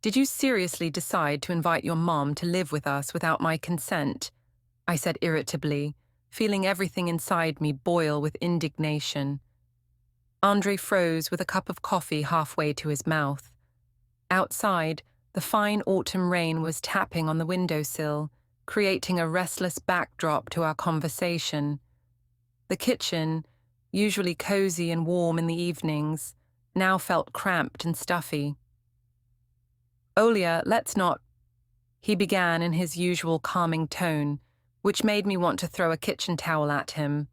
Did you seriously decide to invite your mom to live with us without my consent? I said irritably, feeling everything inside me boil with indignation. Andre froze with a cup of coffee halfway to his mouth. Outside, the fine autumn rain was tapping on the windowsill, creating a restless backdrop to our conversation. The kitchen, usually cozy and warm in the evenings, now felt cramped and stuffy. "Olia, let's not," he began in his usual calming tone, which made me want to throw a kitchen towel at him.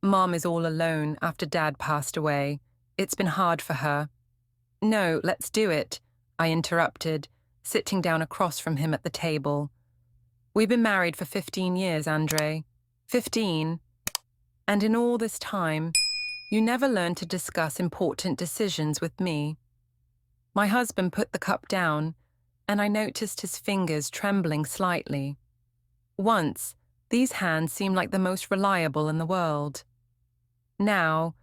"Mom is all alone after Dad passed away. It's been hard for her." "No, let's do it," I interrupted, sitting down across from him at the table. "We've been married for 15 years, Andre. 15. And in all this time, you never learned to discuss important decisions with me." My husband put the cup down, and I noticed his fingers trembling slightly. Once, these hands seemed like the most reliable in the world. Now,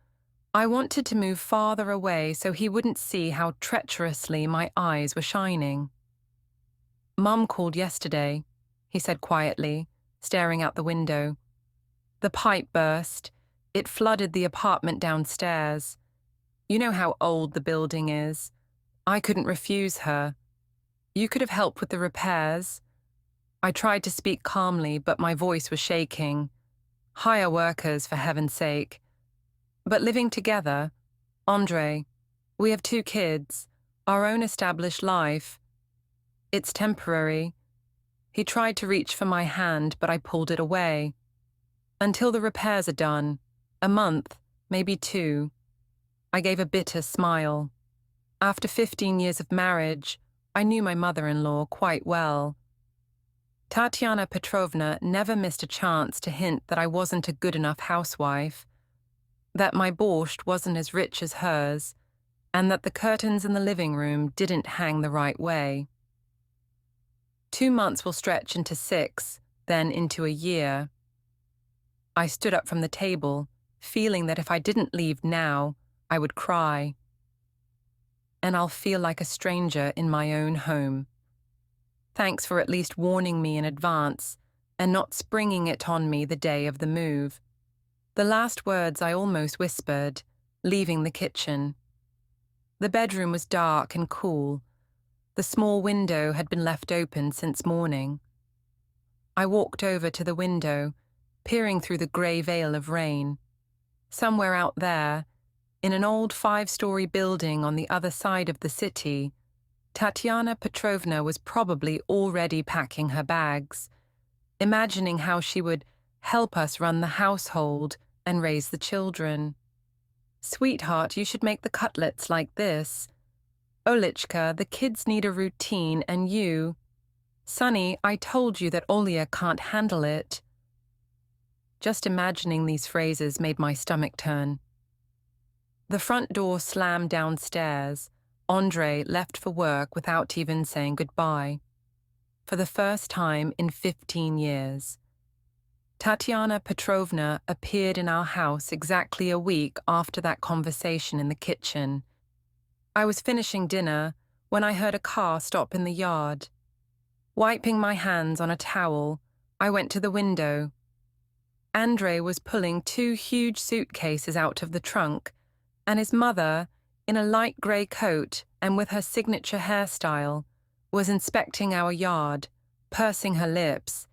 I wanted to move farther away so he wouldn't see how treacherously my eyes were shining. "Mum called yesterday," he said quietly, staring out the window. "The pipe burst. It flooded the apartment downstairs. You know how old the building is. I couldn't refuse her. You could have helped with the repairs." I tried to speak calmly, but my voice was shaking. "Hire workers, for heaven's sake. But living together, Andre, we have 2 kids, our own established life. It's temporary." He tried to reach for my hand, but I pulled it away. "Until the repairs are done. A month, maybe 2. I gave a bitter smile. After 15 years of marriage, I knew my mother-in-law quite well. Tatiana Petrovna never missed a chance to hint that I wasn't a good enough housewife, that my borscht wasn't as rich as hers, and that the curtains in the living room didn't hang the right way. 2 months will stretch into 6, then into a year. I stood up from the table, feeling that if I didn't leave now, I would cry. And I'll feel like a stranger in my own home. Thanks for at least warning me in advance and not springing it on me the day of the move. The last words I almost whispered, leaving the kitchen. The bedroom was dark and cool. The small window had been left open since morning. I walked over to the window, peering through the grey veil of rain. Somewhere out there, in an old 5-story building on the other side of the city, Tatiana Petrovna was probably already packing her bags, imagining how she would help us run the household and raise the children. "Sweetheart, you should make the cutlets like this. Olichka, the kids need a routine, and you. Sonny, I told you that Olia can't handle it." Just imagining these phrases made my stomach turn. The front door slammed downstairs. Andre left for work without even saying goodbye. For the first time in 15 years. Tatiana Petrovna appeared in our house exactly a week after that conversation in the kitchen. I was finishing dinner when I heard a car stop in the yard. Wiping my hands on a towel, I went to the window. Andre was pulling 2 huge suitcases out of the trunk, and his mother, in a light grey coat and with her signature hairstyle, was inspecting our yard, pursing her lips,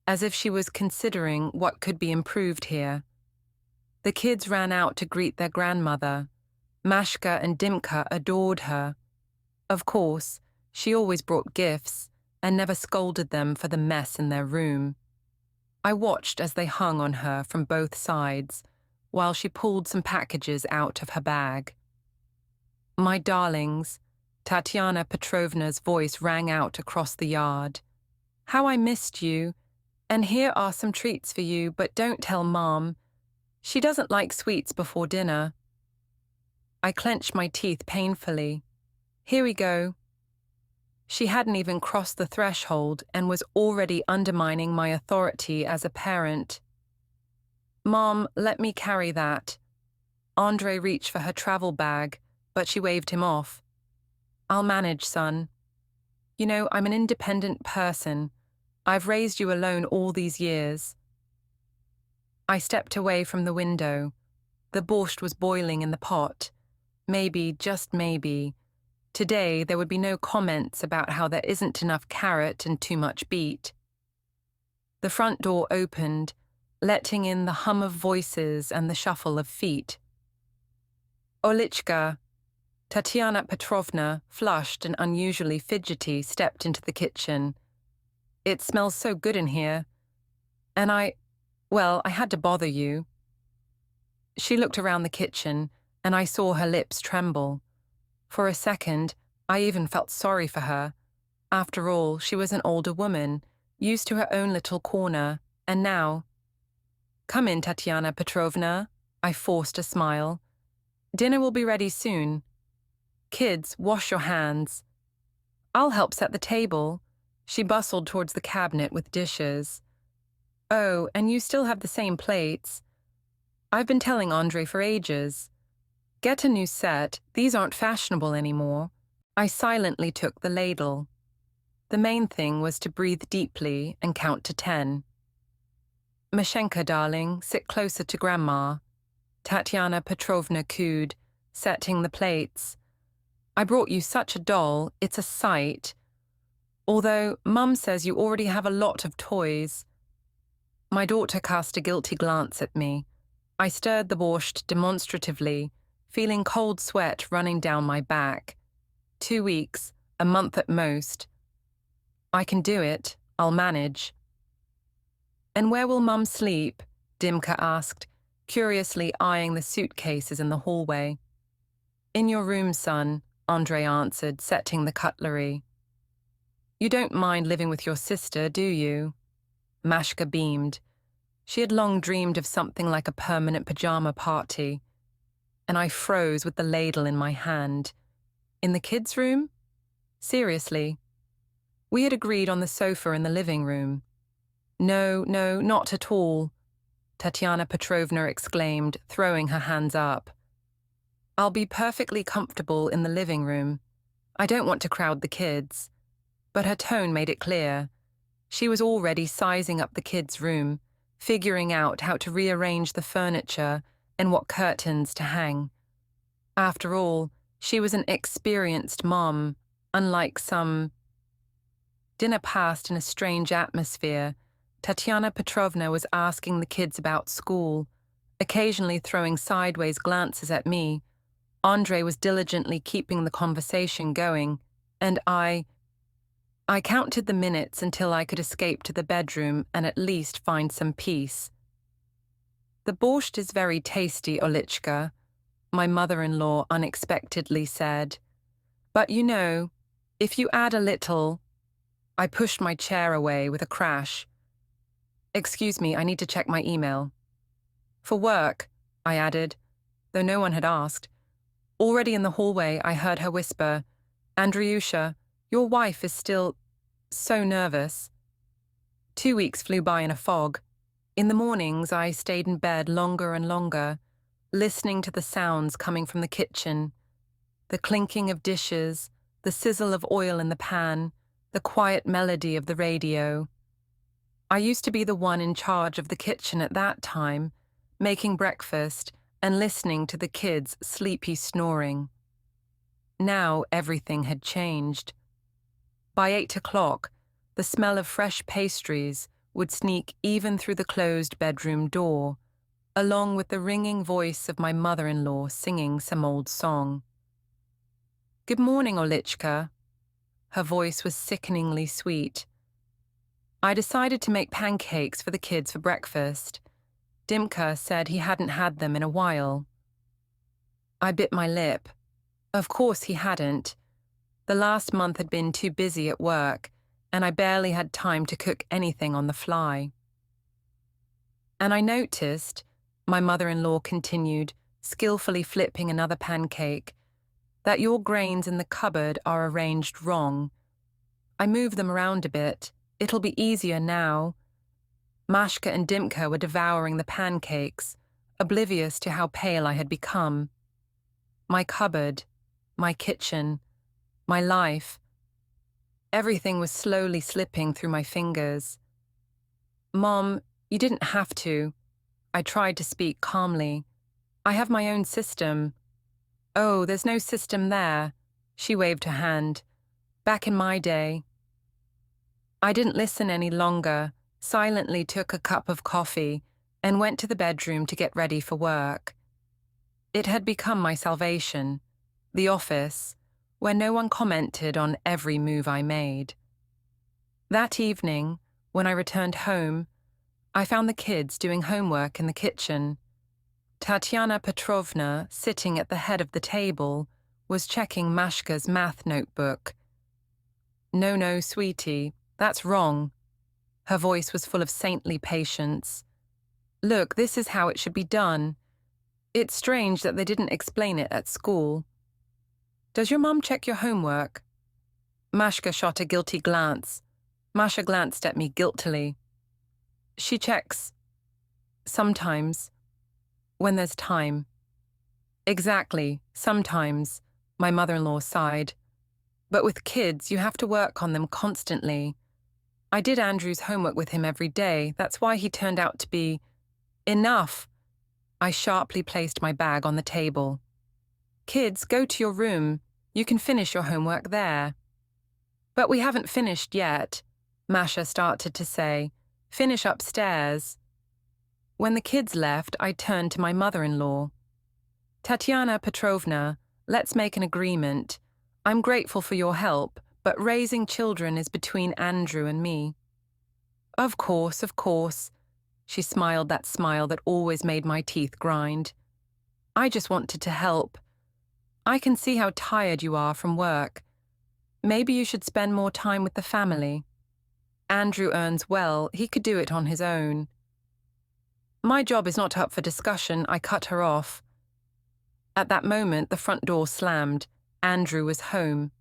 as if she was considering what could be improved here. The kids ran out to greet their grandmother. Mashka and Dimka adored her. Of course, she always brought gifts and never scolded them for the mess in their room. I watched as they hung on her from both sides, while she pulled some packages out of her bag. "My darlings," Tatiana Petrovna's voice rang out across the yard. "How I missed you, and here are some treats for you, but don't tell Mom. She doesn't like sweets before dinner." I clenched my teeth painfully. "Here we go." She hadn't even crossed the threshold and was already undermining my authority as a parent. "Mom, let me carry that." Andre reached for her travel bag, but she waved him off. "I'll manage, son." You know, I'm an independent person. I've raised you alone all these years. I stepped away from the window. The borscht was boiling in the pot. Maybe, just maybe, today there would be no comments about how there isn't enough carrot and too much beet. The front door opened, letting in the hum of voices and the shuffle of feet. Olichka, Tatiana Petrovna, flushed and unusually fidgety, stepped into the kitchen. It smells so good in here. And I had to bother you. She looked around the kitchen, and I saw her lips tremble. For a second, I even felt sorry for her. After all, she was an older woman, used to her own little corner, and now... "Come in, Tatiana Petrovna," I forced a smile. "Dinner will be ready soon. Kids, wash your hands. I'll help set the table." She bustled towards the cabinet with dishes. "Oh, and you still have the same plates. I've been telling Andre for ages. Get a new set, these aren't fashionable anymore." I silently took the ladle. The main thing was to breathe deeply and count to 10. "Mashenka, darling, sit closer to Grandma," Tatiana Petrovna cooed, setting the plates. "I brought you such a doll, it's a sight. Although Mum says you already have a lot of toys." My daughter cast a guilty glance at me. I stirred the borscht demonstratively, feeling cold sweat running down my back. 2 weeks, a month at most. "I can do it, I'll manage." "And where will Mum sleep?" Dimka asked, curiously eyeing the suitcases in the hallway. "In your room, son," Andre answered, setting the cutlery. "You don't mind living with your sister, do you?" Mashka beamed. She had long dreamed of something like a permanent pajama party. And I froze with the ladle in my hand. In the kids' room? Seriously? We had agreed on the sofa in the living room. "No, not at all," Tatiana Petrovna exclaimed, throwing her hands up. "I'll be perfectly comfortable in the living room. I don't want to crowd the kids." But her tone made it clear. She was already sizing up the kids' room, figuring out how to rearrange the furniture and what curtains to hang. After all, she was an experienced mom, unlike some... Dinner passed in a strange atmosphere. Tatiana Petrovna was asking the kids about school, occasionally throwing sideways glances at me. Andre was diligently keeping the conversation going, and I counted the minutes until I could escape to the bedroom and at least find some peace. "The borscht is very tasty, Olichka," my mother-in-law unexpectedly said. "But you know, if you add a little..." I pushed my chair away with a crash. "Excuse me, I need to check my email." "For work," I added, though no one had asked. Already in the hallway, I heard her whisper, "Andriusha, your wife is still so nervous." 2 weeks flew by in a fog. In the mornings, I stayed in bed longer and longer, listening to the sounds coming from the kitchen, the clinking of dishes, the sizzle of oil in the pan, the quiet melody of the radio. I used to be the one in charge of the kitchen at that time, making breakfast and listening to the kids' sleepy snoring. Now everything had changed. By 8 o'clock, the smell of fresh pastries would sneak even through the closed bedroom door, along with the ringing voice of my mother-in-law singing some old song. "Good morning, Olichka." Her voice was sickeningly sweet. I decided to make pancakes for the kids for breakfast. Dimka said he hadn't had them in a while. I bit my lip. Of course he hadn't. The last month had been too busy at work, and I barely had time to cook anything on the fly. "And I noticed," my mother-in-law continued, skillfully flipping another pancake, "that your grains in the cupboard are arranged wrong. I moved them around a bit. It'll be easier now." Mashka and Dimka were devouring the pancakes, oblivious to how pale I had become. My cupboard, my kitchen, my life. Everything was slowly slipping through my fingers. Mom, you didn't have to. I tried to speak calmly. I have my own system. Oh, there's no system there. She waved her hand. Back in my day. I didn't listen any longer, silently took a cup of coffee, and went to the bedroom to get ready for work. It had become my salvation, the office, where no one commented on every move I made. That evening, when I returned home, I found the kids doing homework in the kitchen. Tatiana Petrovna, sitting at the head of the table, was checking Mashka's math notebook. No, sweetie, that's wrong. Her voice was full of saintly patience. Look, this is how it should be done. It's strange that they didn't explain it at school. Does your mum check your homework? Mashka shot a guilty glance. Masha glanced at me guiltily. She checks. Sometimes. When there's time. Exactly, sometimes, my mother-in-law sighed. But with kids, you have to work on them constantly. I did Andrew's homework with him every day. That's why he turned out to be... Enough! I sharply placed my bag on the table. Kids, go to your room. You can finish your homework there. But we haven't finished yet, Masha started to say. Finish upstairs. When the kids left, I turned to my mother-in-law. Tatiana Petrovna, let's make an agreement. I'm grateful for your help, but raising children is between Andrew and me. Of course. She smiled that smile that always made my teeth grind. I just wanted to help. I can see how tired you are from work. Maybe you should spend more time with the family. Andrew earns well, he could do it on his own. My job is not up for discussion, I cut her off. At that moment, the front door slammed. Andrew was home.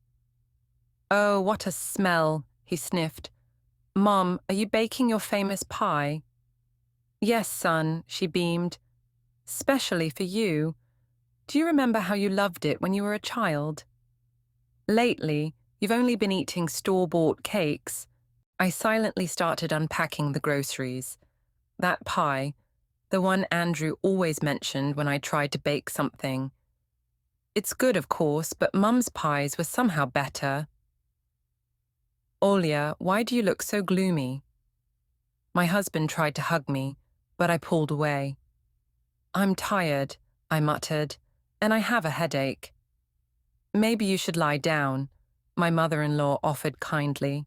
Oh, what a smell, he sniffed. Mom, are you baking your famous pie? Yes, son, she beamed. Specially for you. Do you remember how you loved it when you were a child? Lately, you've only been eating store-bought cakes. I silently started unpacking the groceries. That pie, the one Andrew always mentioned when I tried to bake something. It's good, of course, but Mum's pies were somehow better. Olya, why do you look so gloomy? My husband tried to hug me, but I pulled away. I'm tired, I muttered, and I have a headache. Maybe you should lie down, my mother-in-law offered kindly.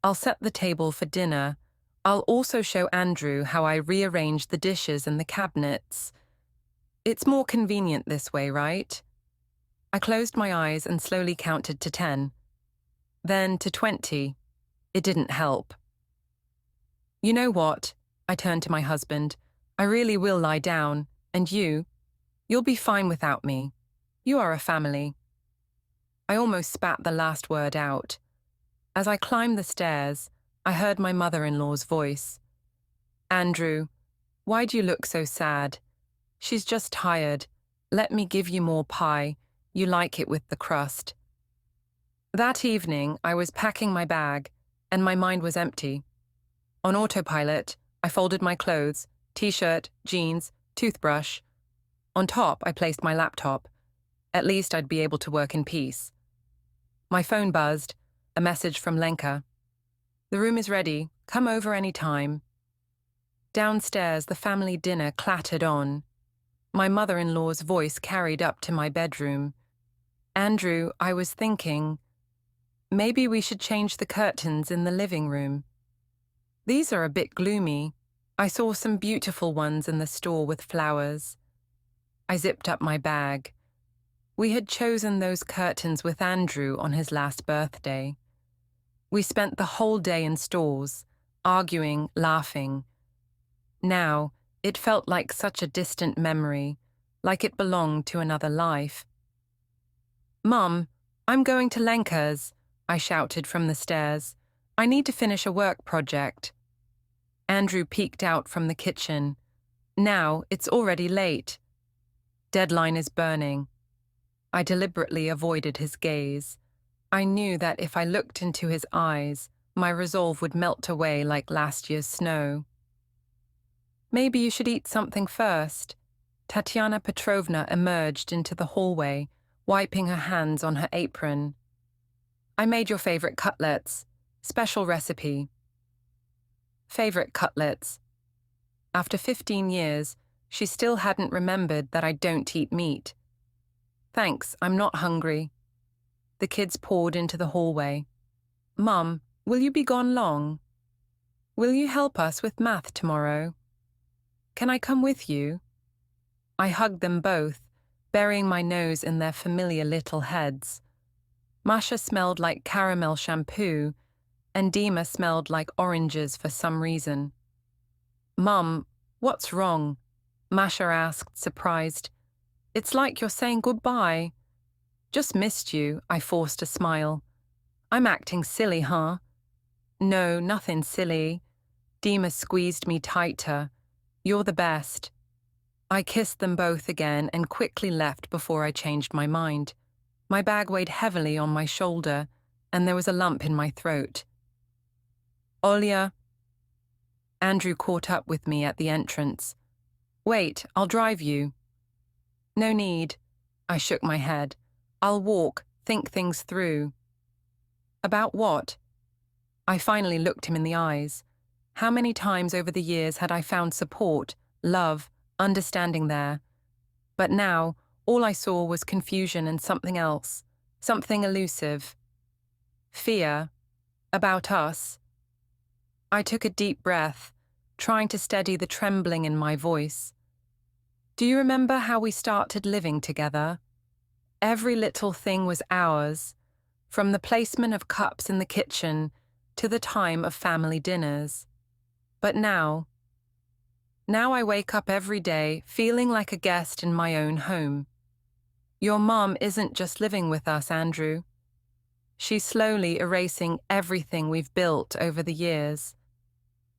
I'll set the table for dinner. I'll also show Andrew how I rearranged the dishes in the cabinets. It's more convenient this way, right? I closed my eyes and slowly counted to 10. Then to 20. It didn't help. You know what? I turned to my husband. I really will lie down. And you'll be fine without me. You are a family. I almost spat the last word out. As I climbed the stairs, I heard my mother-in-law's voice. Andrew, why do you look so sad? She's just tired. Let me give you more pie. You like it with the crust. That evening, I was packing my bag, and my mind was empty. On autopilot, I folded my clothes, t-shirt, jeans, toothbrush. On top, I placed my laptop. At least I'd be able to work in peace. My phone buzzed, a message from Lenka. The room is ready. Come over any time. Downstairs, the family dinner clattered on. My mother-in-law's voice carried up to my bedroom. Andrew, I was thinking, maybe we should change the curtains in the living room. These are a bit gloomy. I saw some beautiful ones in the store with flowers. I zipped up my bag. We had chosen those curtains with Andrew on his last birthday. We spent the whole day in stores, arguing, laughing. Now, it felt like such a distant memory, like it belonged to another life. Mum, I'm going to Lenka's, I shouted from the stairs. I need to finish a work project. Andrew peeked out from the kitchen. Now, it's already late. Deadline is burning. I deliberately avoided his gaze. I knew that if I looked into his eyes, my resolve would melt away like last year's snow. Maybe you should eat something first. Tatiana Petrovna emerged into the hallway, wiping her hands on her apron. I made your favorite cutlets. Special recipe. Favorite cutlets. After 15 years, she still hadn't remembered that I don't eat meat. Thanks, I'm not hungry. The kids poured into the hallway. Mum, will you be gone long? Will you help us with math tomorrow? Can I come with you? I hugged them both, burying my nose in their familiar little heads. Masha smelled like caramel shampoo, and Dima smelled like oranges for some reason. Mum, what's wrong? Masha asked, surprised. It's like you're saying goodbye. Just missed you, I forced a smile. I'm acting silly, huh? No, nothing silly. Dima squeezed me tighter. You're the best. I kissed them both again and quickly left before I changed my mind. My bag weighed heavily on my shoulder, and there was a lump in my throat. Olya. Andrew caught up with me at the entrance. Wait, I'll drive you. No need. I shook my head. I'll walk, think things through. About what? I finally looked him in the eyes. How many times over the years had I found support, love, understanding there? But now, all I saw was confusion and something else, something elusive. Fear. About us. I took a deep breath, trying to steady the trembling in my voice. Do you remember how we started living together? Every little thing was ours, from the placement of cups in the kitchen to the time of family dinners. But now I wake up every day feeling like a guest in my own home. Your mom isn't just living with us, Andrew. She's slowly erasing everything we've built over the years.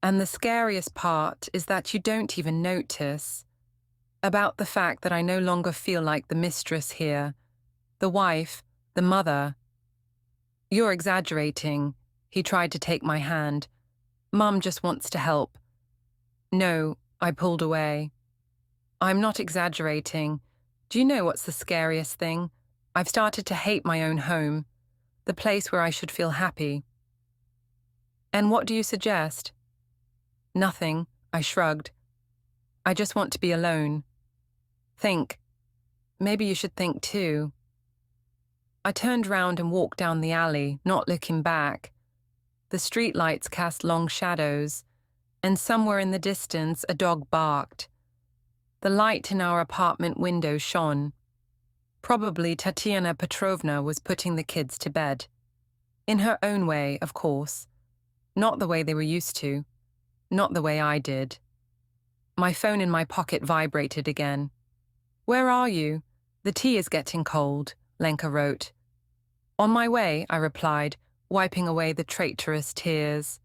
And the scariest part is that you don't even notice. About the fact that I no longer feel like the mistress here, the wife, the mother. You're exaggerating. He tried to take my hand. Mum just wants to help. No, I pulled away. I'm not exaggerating. Do you know what's the scariest thing? I've started to hate my own home, the place where I should feel happy. And what do you suggest? Nothing, I shrugged. I just want to be alone. Think. Maybe you should think too. I turned round and walked down the alley, not looking back. The streetlights cast long shadows, and somewhere in the distance a dog barked. The light in our apartment window shone. Probably Tatiana Petrovna was putting the kids to bed. In her own way, of course. Not the way they were used to. Not the way I did. My phone in my pocket vibrated again. Where are you? The tea is getting cold, Lenka wrote. On my way, I replied, wiping away the traitorous tears.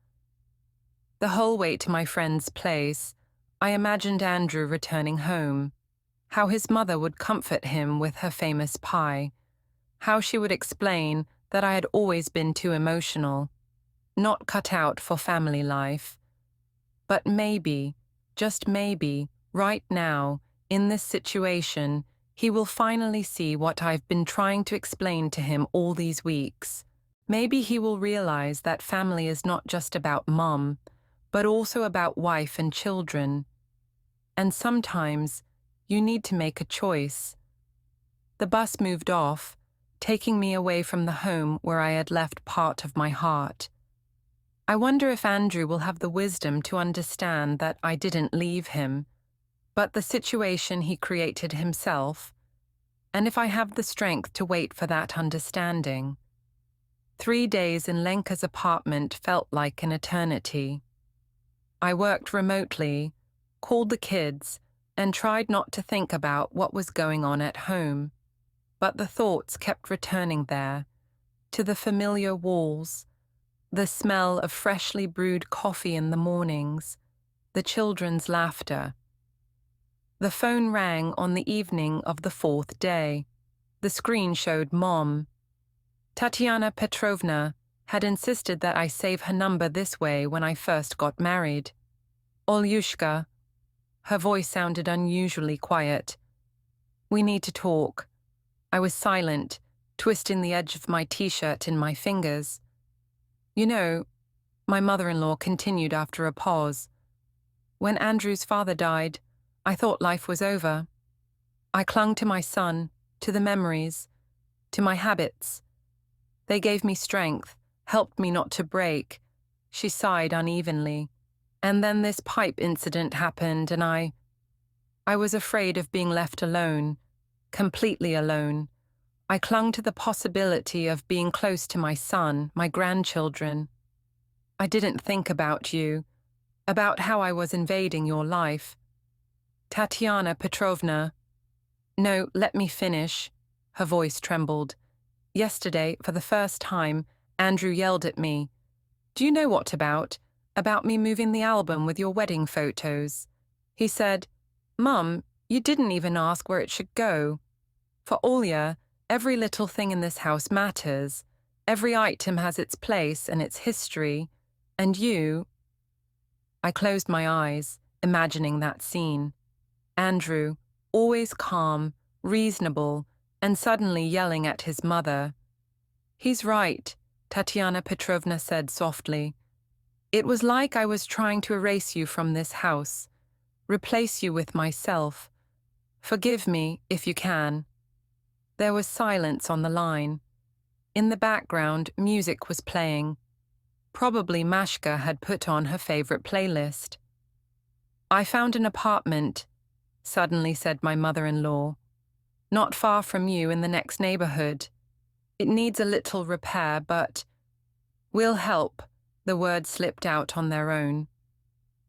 The whole way to my friend's place, I imagined Andrew returning home, how his mother would comfort him with her famous pie, how she would explain that I had always been too emotional, not cut out for family life. But maybe, just maybe, right now, in this situation, he will finally see what I've been trying to explain to him all these weeks. Maybe he will realize that family is not just about mom, but also about wife and children. And sometimes, you need to make a choice. The bus moved off, taking me away from the home where I had left part of my heart. I wonder if Andrew will have the wisdom to understand that I didn't leave him, but the situation he created himself, and if I have the strength to wait for that understanding. 3 days in Lenka's apartment felt like an eternity. I worked remotely, called the kids, and tried not to think about what was going on at home. But the thoughts kept returning there, to the familiar walls, the smell of freshly brewed coffee in the mornings, the children's laughter. The phone rang on the evening of the 4th day. The screen showed Mom. Tatiana Petrovna had insisted that I save her number this way when I first got married. Olyushka. Her voice sounded unusually quiet. We need to talk. I was silent, twisting the edge of my t-shirt in my fingers. You know, my mother-in-law continued after a pause. When Andrew's father died, I thought life was over. I clung to my son, to the memories, to my habits. They gave me strength, helped me not to break. She sighed unevenly. And then this pipe incident happened and I was afraid of being left alone, completely alone. I clung to the possibility of being close to my son, my grandchildren. I didn't think about you, about how I was invading your life. Tatiana Petrovna. No, let me finish. Her voice trembled. Yesterday, for the first time, Andrew yelled at me. Do you know what about? About me moving the album with your wedding photos. He said, Mum, you didn't even ask where it should go. For Olya, every little thing in this house matters. Every item has its place and its history. And you... I closed my eyes, imagining that scene. Andrew, always calm, reasonable, and suddenly yelling at his mother. He's right, Tatiana Petrovna said softly. It was like I was trying to erase you from this house, replace you with myself. Forgive me, if you can. There was silence on the line. In the background, music was playing. Probably Mashka had put on her favorite playlist. I found an apartment, suddenly said my mother-in-law. Not far from you in the next neighborhood. It needs a little repair, but we'll help. The words slipped out on their own.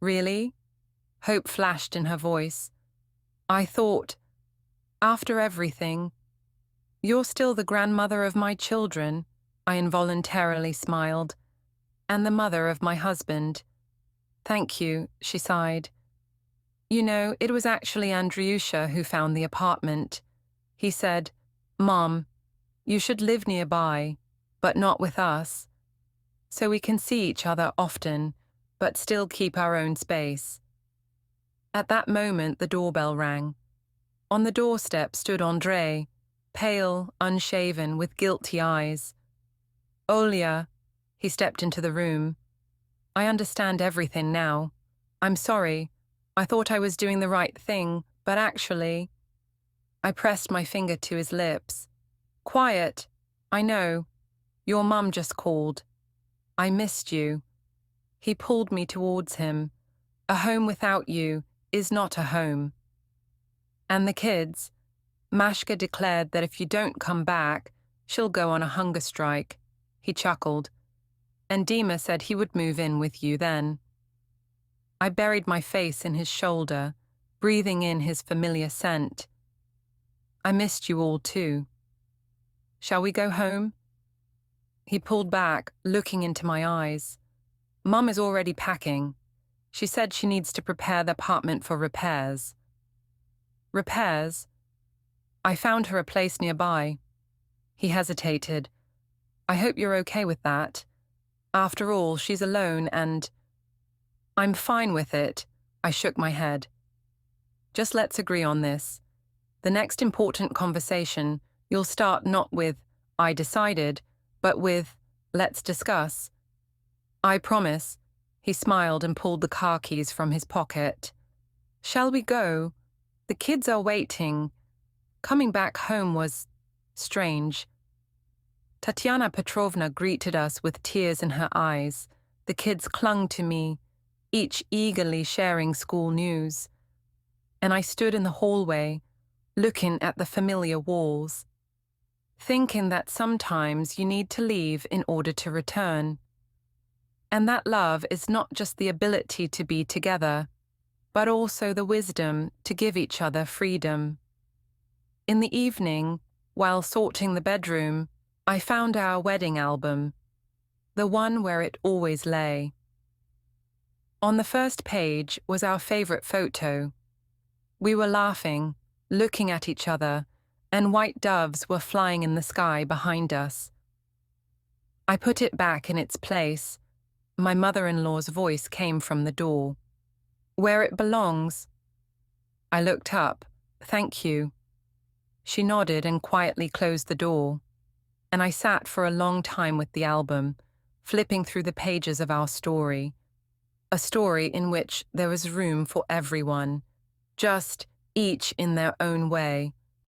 Really? Hope flashed in her voice. I thought, after everything, you're still the grandmother of my children, I involuntarily smiled, and the mother of my husband. Thank you, she sighed. You know, it was actually Andryusha who found the apartment. He said, Mom, you should live nearby, but not with us, so we can see each other often, but still keep our own space. At that moment, the doorbell rang. On the doorstep stood Andrei, pale, unshaven, with guilty eyes. Olya, he stepped into the room. I understand everything now. I'm sorry. I thought I was doing the right thing, but actually... I pressed my finger to his lips. Quiet. I know. Your mum just called. I missed you. He pulled me towards him. A home without you is not a home. And the kids? Mashka declared that if you don't come back, she'll go on a hunger strike. He chuckled. And Dima said he would move in with you then. I buried my face in his shoulder, breathing in his familiar scent. I missed you all too. Shall we go home? He pulled back, looking into my eyes. Mum is already packing. She said she needs to prepare the apartment for repairs. Repairs? I found her a place nearby. He hesitated. I hope you're okay with that. After all, she's alone and... I'm fine with it. I shook my head. Just let's agree on this. The next important conversation, you'll start not with, I decided, but with, let's discuss. I promise. He smiled and pulled the car keys from his pocket. Shall we go? The kids are waiting. Coming back home was strange. Tatiana Petrovna greeted us with tears in her eyes. The kids clung to me, each eagerly sharing school news. And I stood in the hallway, looking at the familiar walls, thinking that sometimes you need to leave in order to return. And that love is not just the ability to be together, but also the wisdom to give each other freedom. In the evening, while sorting the bedroom, I found our wedding album, the one where it always lay. On the first page was our favorite photo. We were laughing, looking at each other, and white doves were flying in the sky behind us. I put it back in its place. My mother-in-law's voice came from the door. "Where it belongs." I looked up. "Thank you." She nodded and quietly closed the door. And I sat for a long time with the album, flipping through the pages of our story. A story in which there was room for everyone, just each in their own way.